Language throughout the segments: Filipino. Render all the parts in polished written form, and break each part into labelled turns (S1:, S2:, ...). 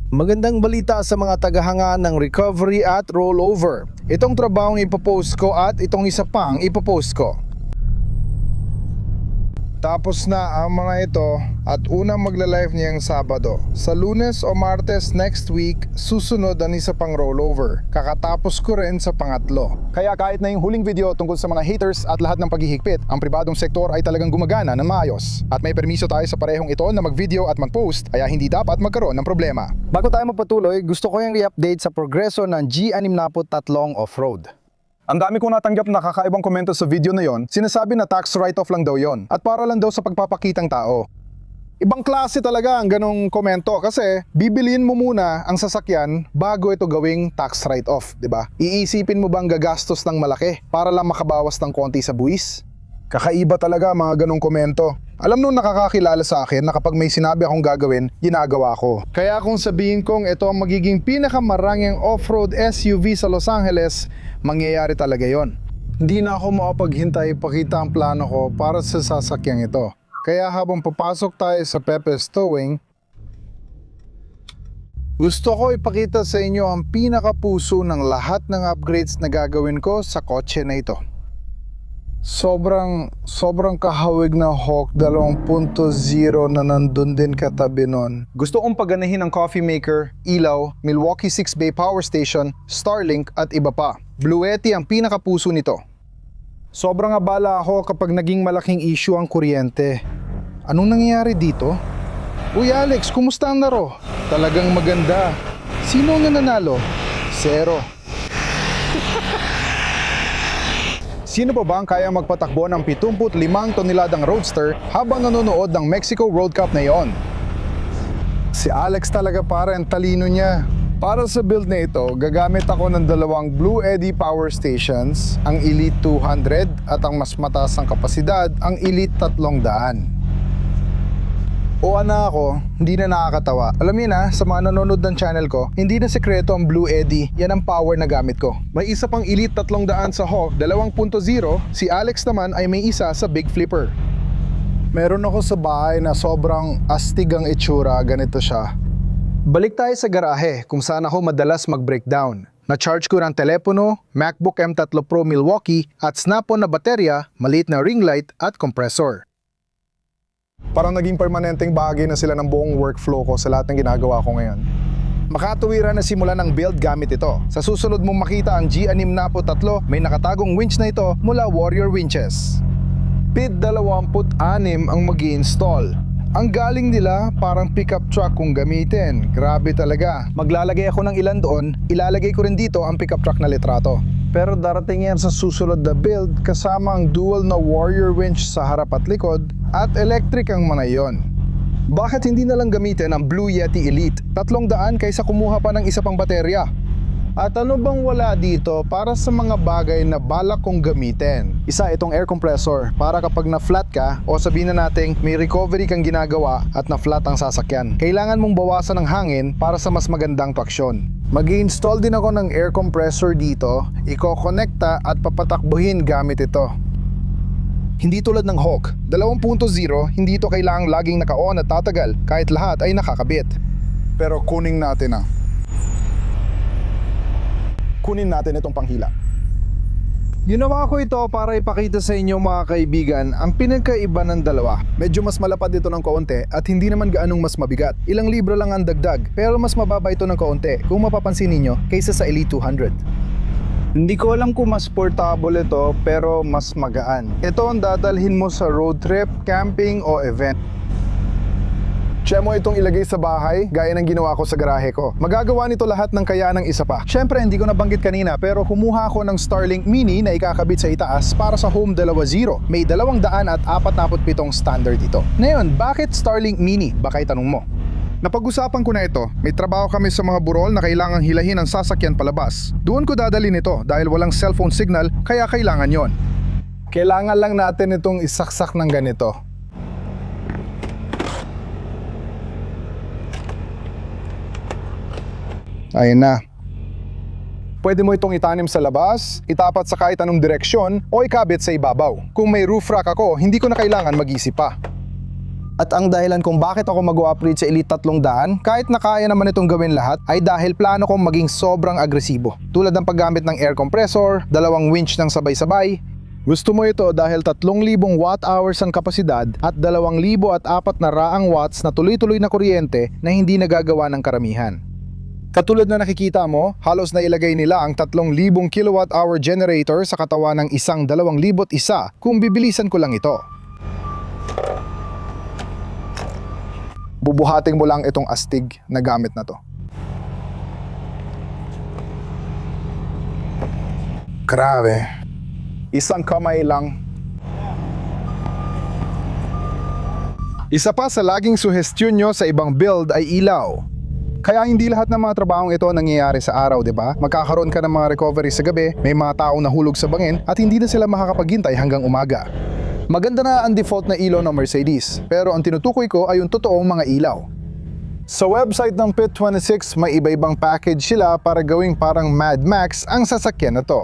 S1: Magandang balita sa mga tagahanga ng recovery at rollover. Itong trabahong ipopost ko at itong isa pang ipopost ko. Tapos na ang mga ito at unang magla-live niyang Sabado. Sa Lunes o Martes next week, susunod ang isa pang rollover. Kakatapos ko rin sa pangatlo.
S2: Kaya kahit na yung huling video tungkol sa mga haters at lahat ng paghihigpit, ang pribadong sektor ay talagang gumagana ng maayos. At may permiso tayo sa parehong ito na mag-video at mag-post, kaya hindi dapat magkaroon ng problema.
S1: Bago tayo magpatuloy, gusto ko yung i-update sa progreso ng G63 Off-Road.
S2: Ang dami kong natanggap na kakaibang komento sa video na yon, sinasabi na tax write-off lang daw yon at para lang daw sa pagpapakitang tao. Ibang klase talaga ang ganong komento kasi bibiliin mo muna ang sasakyan bago ito gawing tax write-off, di ba? Iisipin mo bang gagastos ng malaki para lang makabawas ng konti sa buwis? Kakaiba talaga mga ganong komento. Alam nung nakakakilala sa akin na kapag may sinabi akong gagawin, ginagawa ko. Kaya kung sabihin kong ito ang magiging pinakamarangyang off-road SUV sa Los Angeles, mangyayari talaga yon. Hindi na ako makapaghintay ipakita ang plano ko para sa sasakyang ito. Kaya habang papasok tayo sa Pepe's Towing, gusto ko ipakita sa inyo ang pinakapuso ng lahat ng upgrades na gagawin ko sa kotse na ito. Sobrang kahawig na Hawk 2.0 na nandun din katabi nun. Gusto kong paganahin ang coffee maker, ilaw, Milwaukee 6-bay power station, Starlink at iba pa. Bluetti ang pinakapuso nito. Sobrang abala ako kapag naging malaking issue ang kuryente. Anong nangyayari dito? Uy Alex, kumusta ang laro? Talagang maganda. Sino ang nanalo? 0. Sino pa ba ang kaya magpatakbo ng 75 toneladang roadster habang nanonood ng Mexico Road Cup na iyon? Si Alex talaga para ang talino niya. Para sa build na ito, gagamit ako ng dalawang Blue Eddy power stations, ang Elite 200 at ang mas mataas ang kapasidad, ang Elite 300. O ako, hindi na nakakatawa. Alam niyo na, sa mga nanonood ng channel ko, hindi na sekreto ang Blue Eddy, yan ang power na gamit ko. May isa pang Elite 300 sa Hawk 2.0, si Alex naman ay may isa sa Big Flipper. Meron ako sa bahay na sobrang astig ang itsura, ganito siya. Balik tayo sa garahe kung saan ako madalas mag-breakdown. Na-charge ko ng telepono, MacBook M3 Pro Milwaukee at snap-on na baterya, maliit na ring light at compressor. Parang naging permanenteng bahagi na sila ng buong workflow ko sa lahat ng ginagawa ko ngayon. Makatuwiran na simula ng build gamit ito. Sa susunod mong makita ang G63, may nakatagong winch na ito mula Warrior Winches. PID 26 ang mag-i-install. Ang galing nila parang pickup truck kung gamitin. Grabe talaga. Maglalagay ako ng ilan doon, ilalagay ko rin dito ang pickup truck na litrato. Pero darating yan sa susunod na build kasama ang dual na Warrior winch sa harap at likod at electric ang mga yon. Bakit hindi na lang gamitin ang Blue Yeti Elite? 300 kaysa kumuha pa ng isa pang baterya. At ano bang wala dito para sa mga bagay na balak kong gamitin? Isa itong air compressor para kapag na-flat ka o sabihin na nating may recovery kang ginagawa at na-flat ang sasakyan. Kailangan mong bawasan ng hangin para sa mas magandang traksyon. Mag-i-install din ako ng air compressor dito, iko-connecta at papatakbuhin gamit ito. Hindi tulad ng Hawk 2.0, hindi ito kailangang laging naka-on at tatagal kahit lahat ay nakakabit. Pero kunin natin kunin natin itong panghila. Ginawa ko ito para ipakita sa inyo mga kaibigan ang pinagkaiba ng dalawa. Medyo mas malapad ito ng kaunti at hindi naman gaanong mas mabigat. Ilang libro lang ang dagdag pero mas mababa ito ng kaunti kung mapapansin ninyo kaysa sa Elite 200. Hindi ko alam kung mas portable ito pero mas magaan. Ito ang dadalhin mo sa road trip, camping o event. Siya mo itong ilagay sa bahay, gaya ng ginawa ko sa garahe ko. Magagawa nito lahat ng kaya ng isa pa. Siyempre, hindi ko nabanggit kanina pero kumuha ako ng Starlink Mini na ikakabit sa itaas para sa Home 2.0. May 247 standard ito. Ngayon, bakit Starlink Mini? Baka itanong mo. Napag-usapan ko na ito. May trabaho kami sa mga burol na kailangang hilahin ang sasakyan palabas. Doon ko dadalhin ito dahil walang cellphone signal kaya kailangan yon. Kailangan lang natin itong isaksak ng ganito. Ayun na. Pwede mo itong itanim sa labas, itapat sa kahit anong direksyon o ikabit sa ibabaw. Kung may roof rack ako, hindi ko na kailangan mag-isip pa. At ang dahilan kung bakit ako mag-o-upgrade sa Elite 300, kahit na kaya naman itong gawin lahat, ay dahil plano kong maging sobrang agresibo. Tulad ng paggamit ng air compressor, 2 winch ng sabay-sabay. Gusto mo ito dahil 3,000 watt-hours ang kapasidad at 2,400 na raang watts na tuloy-tuloy na kuryente na hindi nagagawa ng karamihan. Katulad na nakikita mo, halos na ilagay nila ang 3,000 kilowatt-hour generator sa katawan ng isang 2,001 kung bibilisan ko lang ito. Bubuhating mo lang itong astig na gamit na to. Grabe. Isang kamay lang. Isa pa sa laging suhestyon nyo sa ibang build ay ilaw. Kaya hindi lahat ng mga trabahong ito nangyayari sa araw, di ba? Magkakaroon ka ng mga recovery sa gabi, may mga taong nahulog sa bangin at hindi na sila makakapaghintay hanggang umaga. Maganda na ang default na ilaw ng Mercedes, pero ang tinutukoy ko ay yung totoong mga ilaw. Sa website ng Pit26, may iba-ibang package sila para gawing parang Mad Max ang sasakyan na to.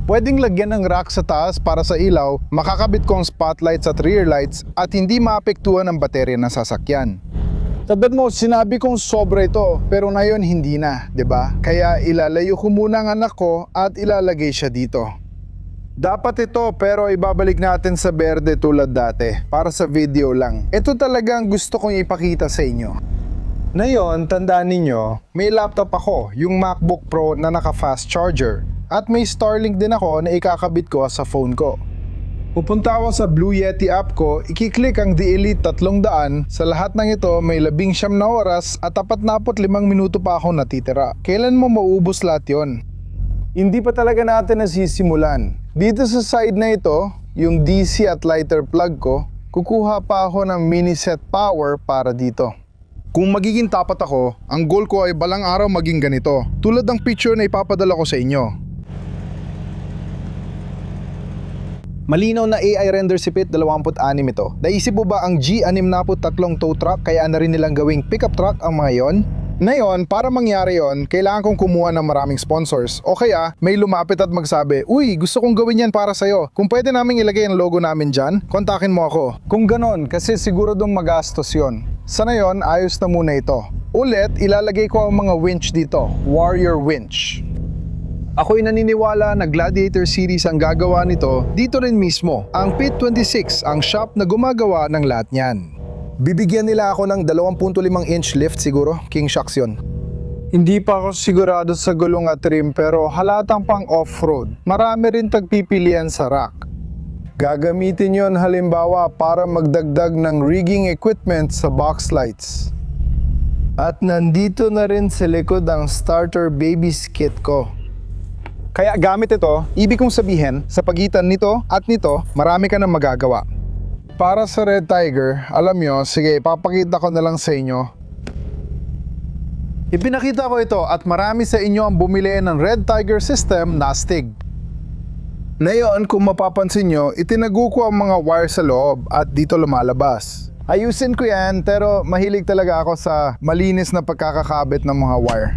S2: Pwedeng lagyan ng rack sa taas para sa ilaw, makakabit ko ang spotlights at rear lights at hindi maapektuhan ang baterya ng sasakyan. Tandaan mo, sinabi kong sobra ito, pero ngayon hindi na, 'di ba? Kaya ilalayo ko muna ang anak ko at ilalagay siya dito. Dapat ito pero ibabalik natin sa berde tulad dati, para sa video lang. Ito talagang gusto kong ipakita sa inyo. Ngayon, tandaan ninyo, may laptop ako, yung MacBook Pro na naka-fast charger. At may Starlink din ako na ikakabit ko sa phone ko. Pupunta ako sa Blue Yeti app ko, ikiklik ang The Elite 300, sa lahat ng ito may 19 na oras at 45 minuto pa ako natitira. Kailan mo maubos lahat yon? Hindi pa talaga natin nasisimulan. Dito sa side na ito, yung DC at lighter plug ko, kukuha pa ako ng mini set power para dito. Kung magiging tapat ako, ang goal ko ay balang araw maging ganito, tulad ng picture na ipapadala ko sa inyo. Malinaw na AI render si Pit 26 ito. Naisip mo ba ang G63 tow truck kaya na rin nilang gawing pickup truck ang mga yon? Ngayon, para mangyari yon, kailangan kong kumuha ng maraming sponsors. O kaya, may lumapit at magsabi, "Uy, gusto kong gawin yan para sa'yo. Kung pwede naming ilagay ang logo namin dyan, kontakin mo ako." Kung ganon, kasi siguradong magastos yon. Sa ngayon, ayos na muna ito. Ulit, ilalagay ko ang mga winch dito. Warrior winch. Ako'y naniniwala na Gladiator series ang gagawa nito dito rin mismo. Ang Pit26 ang shop na gumagawa ng lahat niyan. Bibigyan nila ako ng 2.5-inch lift siguro, King Shocks yun. Hindi pa ako sigurado sa gulong at trim pero halatang pang off-road. Marami rin tagpipilian sa rack. Gagamitin yon halimbawa para magdagdag ng rigging equipment sa box lights. At nandito na rin sa likod ang starter baby kit ko. Kaya gamit ito, ibig kong sabihin, sa pagitan nito at nito, marami ka nang magagawa. Para sa Red Tiger, alam nyo, sige, papakita ko na lang sa inyo. Ipinakita ko ito at marami sa inyo ang bumili ng Red Tiger system na astig. Ngayon, kung mapapansin nyo, itinago ko ang mga wire sa loob at dito lumalabas. Ayusin ko yan, pero mahilig talaga ako sa malinis na pagkakakabit ng mga wire.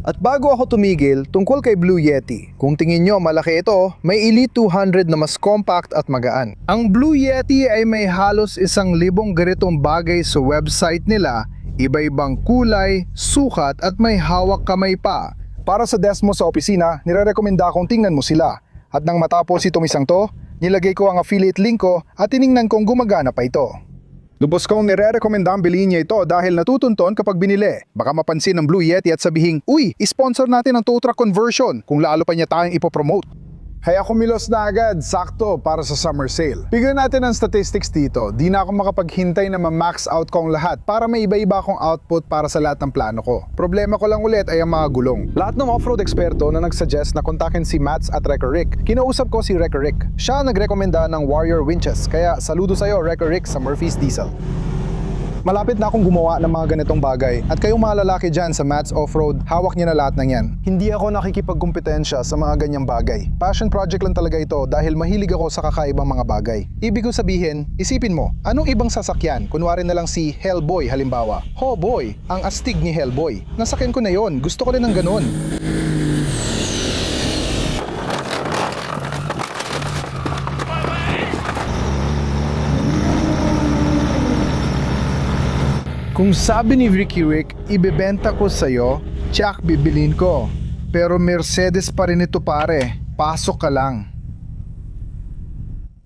S2: At bago ako tumigil, tungkol kay Blue Yeti. Kung tingin nyo malaki ito, may Elite 200 na mas compact at magaan. Ang Blue Yeti ay may halos 1,000 ganitong bagay sa website nila, iba-ibang kulay, sukat at may hawak kamay pa. Para sa desk mo sa opisina, nire-recommenda akong tingnan mo sila. At nang matapos itong isang to, nilagay ko ang affiliate link ko at tiningnan kong gumagana pa ito. Lubos kong nire-recommenda ang bilhin niya ito dahil natutunton kapag binili. Baka mapansin ng Blue Yeti at sabihin, "Uy, sponsor natin ang tow truck conversion," kung lalo pa niya tayong ipopromote. Kaya kumilos na agad, sakto para sa summer sale. Bigyan natin ang statistics dito. Di na ako makapaghintay na ma-max out ko ang lahat para may iba-iba akong output para sa lahat ng plano ko. Problema ko lang ulit ay ang mga gulong. Lahat ng off-road eksperto na nagsuggest na kontakin si Mats at Wrecker Rick, kinausap ko si Wrecker Rick. Siya ang nagrekomenda ng Warrior winches, kaya saludo sa'yo Wrecker Rick sa Murphy's Diesel. Malapit na akong gumawa ng mga ganitong bagay at kayong mga lalaki dyan sa Mats Offroad, hawak niyo na lahat ng yan. Hindi ako nakikipagkumpetensya sa mga ganyang bagay. Passion project lang talaga ito dahil mahilig ako sa kakaibang mga bagay. Ibig ko sabihin, isipin mo, anong ibang sasakyan? Kunwari na lang si Hellboy halimbawa. Ho boy, ang astig ni Hellboy. Nasakyan ko na yon, gusto ko rin ng ganun.
S1: Kung sabi ni Ricky Rick, ibebenta ko sa'yo, tsak bibilin ko. Pero Mercedes pa rin ito pare, pasok ka lang.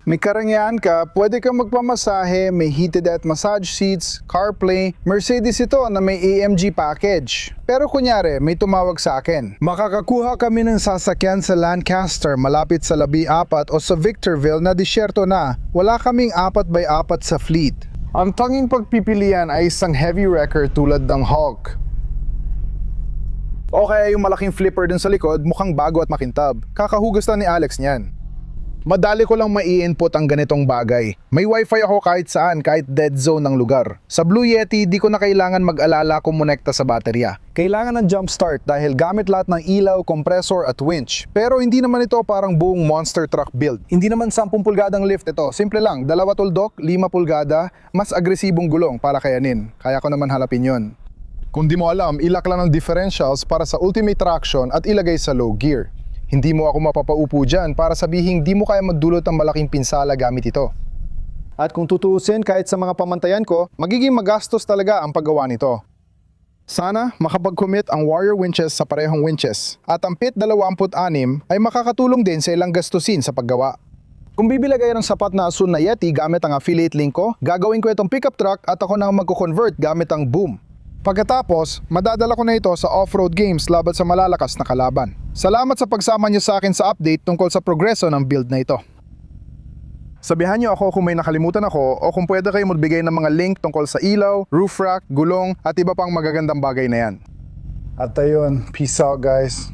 S2: May karangyaan ka, pwede kang magpamasahe, may heated at massage seats, CarPlay. Mercedes ito na may AMG package. Pero kunyari, may tumawag sa akin.
S1: Makakakuha kami ng sasakyan sa Lancaster malapit sa Labi 4 o sa Victorville na disyerto na. Wala kaming 4x4 sa fleet.
S2: Ang tanging pagpipilian ay isang heavy wrecker tulad ng Hulk. O kaya yung malaking flipper dun sa likod, mukhang bago at makintab. Kakahugas na ni Alex niyan. Madali ko lang mai-input ang ganitong bagay. May wifi ako kahit saan, kahit dead zone ng lugar. Sa Blue Yeti, di ko na kailangan mag-alala kung monekta sa baterya. Kailangan ng jump start dahil gamit lahat ng ilaw, compressor at winch. Pero hindi naman ito parang buong monster truck build. Hindi naman 10 pulgadang lift ito. Simple lang, 2 tuldok, 5 pulgada, mas agresibong gulong para kayanin. Kaya ko naman halapin yon. Kung di mo alam, ilak lang ng differentials para sa ultimate traction at ilagay sa low gear. Hindi mo ako mapapaupo dyan para sabihin di mo kaya magdulot ng malaking pinsala gamit ito. At kung tutuusin kahit sa mga pamantayan ko, magiging magastos talaga ang paggawa nito. Sana makapag-commit ang Warrior winches sa parehong winches at ang PIT 26 ay makakatulong din sa ilang gastusin sa paggawa. Kung bibilag ay ng sapat na Asun na Yeti gamit ang affiliate link ko, gagawin ko itong pickup truck at ako na ang magko-convert gamit ang boom. Pagkatapos, madadala ko na ito sa off-road games laban sa malalakas na kalaban. Salamat sa pagsama niyo sa akin sa update tungkol sa progreso ng build na ito. Sabihan niyo ako kung may nakalimutan ako o kung pwede kayo magbigay ng mga link tungkol sa ilaw, roof rack, gulong at iba pang magagandang bagay na yan. At ayun, peace out guys.